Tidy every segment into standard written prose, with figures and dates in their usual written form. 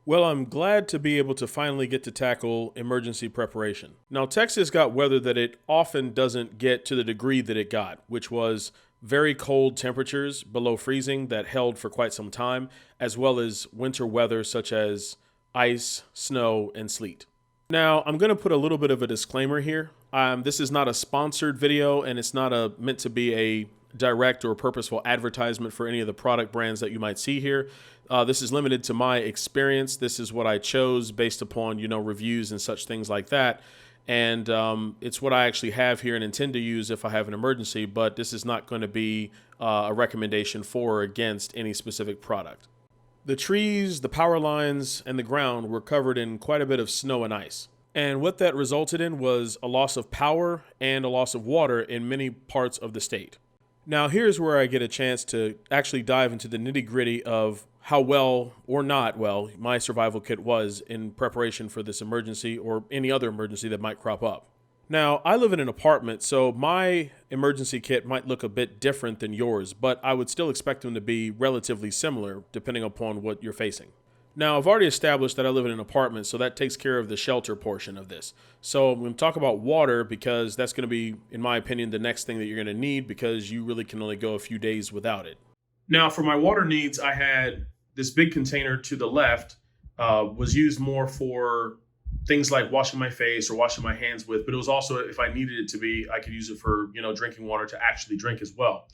Well, I'm glad to be able to finally get to tackle emergency preparation. Now, Texas got weather that it often doesn't get to the degree that it got, which was very cold temperatures below freezing that held for quite some time, as well as winter weather such as ice, snow, and sleet. Now, I'm going to put a little bit of a disclaimer here. This is not a sponsored video, and it's not meant to be a direct or purposeful advertisement for any of the product brands that you might see here. This is limited to my experience. This is what I chose based upon, reviews and such things like that. And it's what I actually have here and intend to use if I have an emergency, but this is not going to be a recommendation for or against any specific product. The trees, the power lines, and the ground were covered in quite a bit of snow and ice. And what that resulted in was a loss of power and a loss of water in many parts of the state. Now, here's where I get a chance to actually dive into the nitty-gritty of how well or not well my survival kit was in preparation for this emergency or any other emergency that might crop up. Now, I live in an apartment, so my emergency kit might look a bit different than yours, but I would still expect them to be relatively similar depending upon what you're facing. Now, I've already established that I live in an apartment, so that takes care of the shelter portion of this. So I'm going to talk about water because that's going to be, in my opinion, the next thing that you're going to need because you really can only go a few days without it. Now, for my water needs, I had this big container to the left, was used more for things like washing my face or washing my hands with, but it was also, if I needed it to be, I could use it for, drinking water to actually drink as well.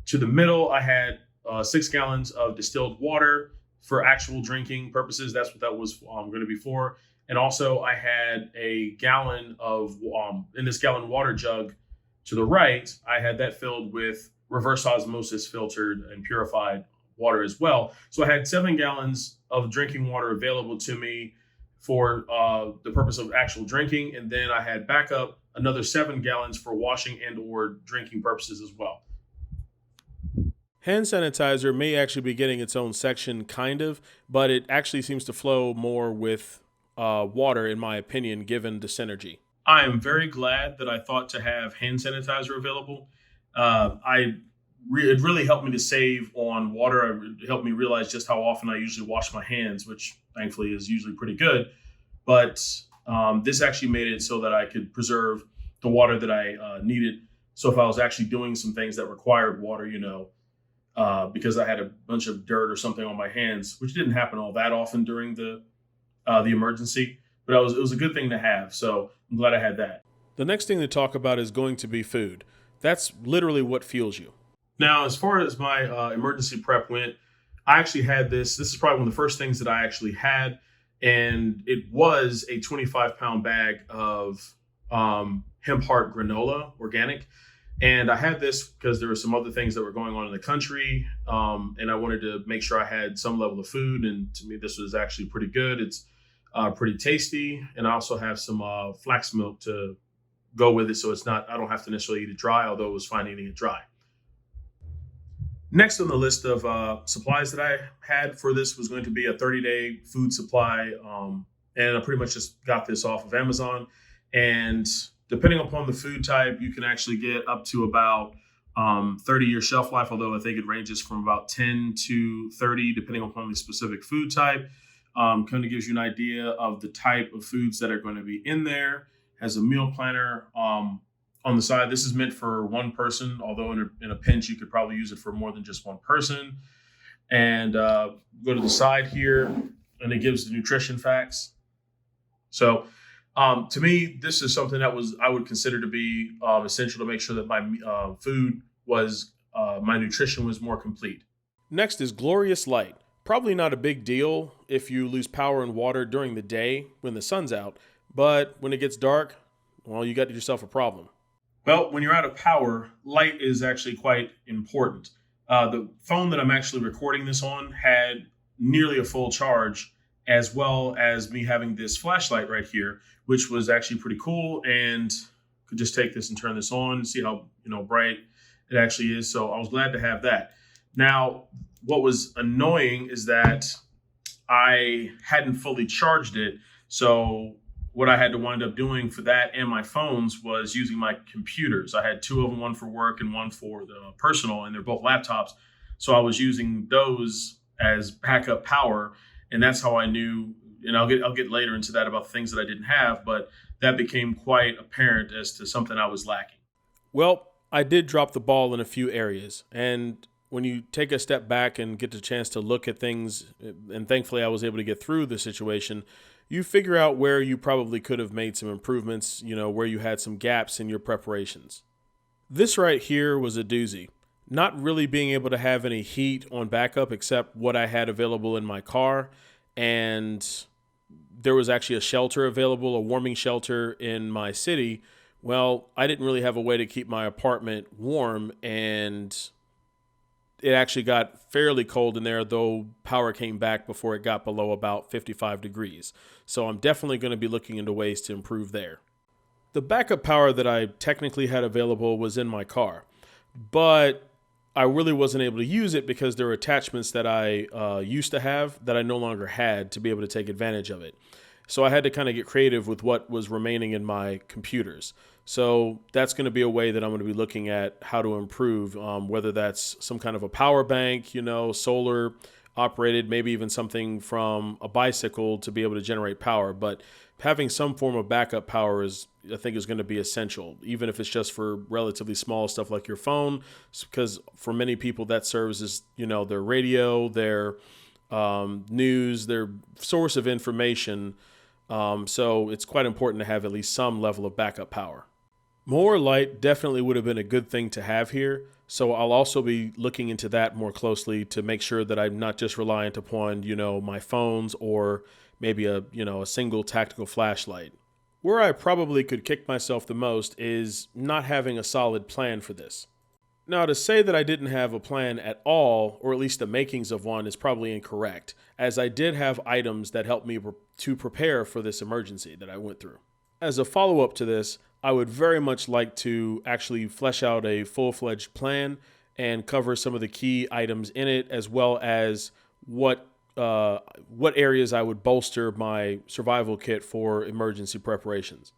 To the middle, I had 6 gallons of distilled water for actual drinking purposes. That's what that was going to be for. And also I had a gallon of, in this gallon water jug to the right, I had that filled with reverse osmosis filtered and purified water as well. So I had 7 gallons of drinking water available to me for the purpose of actual drinking. And then I had backup another 7 gallons for washing and or drinking purposes as well. Hand sanitizer may actually be getting its own section, kind of, but it actually seems to flow more with water, in my opinion, given the synergy. I am very glad that I thought to have hand sanitizer available. It really helped me to save on water. It helped me realize just how often I usually wash my hands, which thankfully is usually pretty good. But this actually made it so that I could preserve the water that I needed. So if I was actually doing some things that required water, because I had a bunch of dirt or something on my hands, which didn't happen all that often during the emergency, but it was a good thing to have. So I'm glad I had that. The next thing to talk about is going to be food. That's literally what fuels you. Now, as far as my emergency prep went, I actually had this. This is probably one of the first things that I actually had, and it was a 25-pound bag of hemp heart granola, organic. And I had this because there were some other things that were going on in the country, and I wanted to make sure I had some level of food. And to me, this was actually pretty good. It's pretty tasty, and I also have some flax milk to go with it, so I don't have to necessarily eat it dry, although it was fine eating it dry. Next on the list of supplies that I had for this was going to be a 30-day food supply, and I pretty much just got this off of Amazon. And depending upon the food type, you can actually get up to about 30-year shelf life, although I think it ranges from about 10 to 30, depending upon the specific food type. Kind of gives you an idea of the type of foods that are going to be in there. Has a meal planner on the side. This is meant for one person, although in a pinch, you could probably use it for more than just one person. And go to the side here, and it gives the nutrition facts. So to me, this is something that I would consider to be essential to make sure that my food was, my nutrition was more complete. Next is glorious light. Probably not a big deal if you lose power and water during the day when the sun's out, but when it gets dark, well, you got yourself a problem. Well, when you're out of power, light is actually quite important. The phone that I'm actually recording this on had nearly a full charge, as well as me having this flashlight right here, which was actually pretty cool, and could just take this and turn this on and see how bright it actually is. So I was glad to have that. Now, what was annoying is that I hadn't fully charged it. So what I had to wind up doing for that and my phones was using my computers. I had 2 of them, one for work and one for the personal, and they're both laptops. So I was using those as backup power. And that's how I knew, and I'll get later into that about things that I didn't have, but that became quite apparent as to something I was lacking. Well, I did drop the ball in a few areas. And when you take a step back and get the chance to look at things, and thankfully I was able to get through the situation, you figure out where you probably could have made some improvements, where you had some gaps in your preparations. This right here was a doozy. Not really being able to have any heat on backup except what I had available in my car. And there was actually a shelter available, a warming shelter in my city. Well, I didn't really have a way to keep my apartment warm, and it actually got fairly cold in there, though power came back before it got below about 55 degrees. So I'm definitely going to be looking into ways to improve there. The backup power that I technically had available was in my car, but I really wasn't able to use it because there were attachments that I used to have that I no longer had to be able to take advantage of it. So I had to kind of get creative with what was remaining in my computers. So that's going to be a way that I'm going to be looking at how to improve, whether that's some kind of a power bank, solar operated, maybe even something from a bicycle to be able to generate power. But having some form of backup power I think, is going to be essential, even if it's just for relatively small stuff like your phone, because for many people that serves as, their radio, their news, their source of information. So it's quite important to have at least some level of backup power. More light definitely would have been a good thing to have here. So I'll also be looking into that more closely to make sure that I'm not just reliant upon, my phones or maybe a single tactical flashlight. Where I probably could kick myself the most is not having a solid plan for this. Now, to say that I didn't have a plan at all, or at least the makings of one, is probably incorrect, as I did have items that helped me to prepare for this emergency that I went through. As a follow-up to this, I would very much like to actually flesh out a full-fledged plan and cover some of the key items in it, as well as what areas I would bolster my survival kit for emergency preparations.